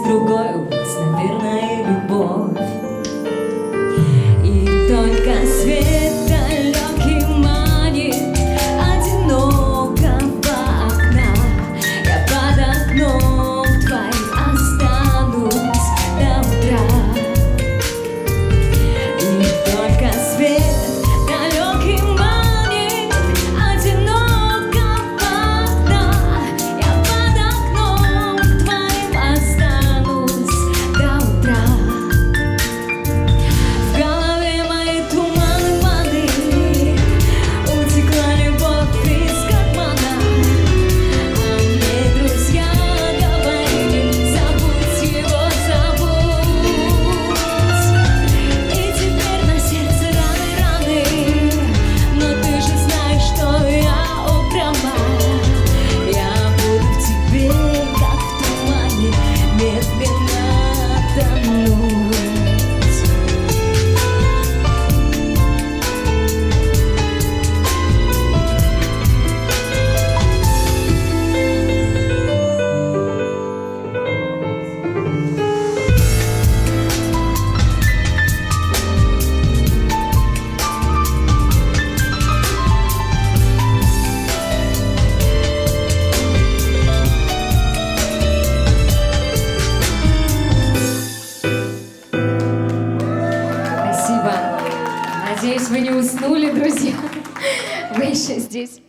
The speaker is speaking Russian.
другой у вас, наверное, любовь. И только свет далекий манит одинокого окна. Я под окном твоим останусь до утра. И только свет далекий манит одинокого окна. Я под окном твоим останусь до утра. В голове мои туманы воды, утекла любовь из кармана. А мне друзья говорили: забудь его, забудь. И теперь на сердце раны, но ты же знаешь, что я упряма. Я буду в тебе, как в тумане, медленно тонуть. Спасибо. Надеюсь, вы не уснули, друзья. Вы еще здесь.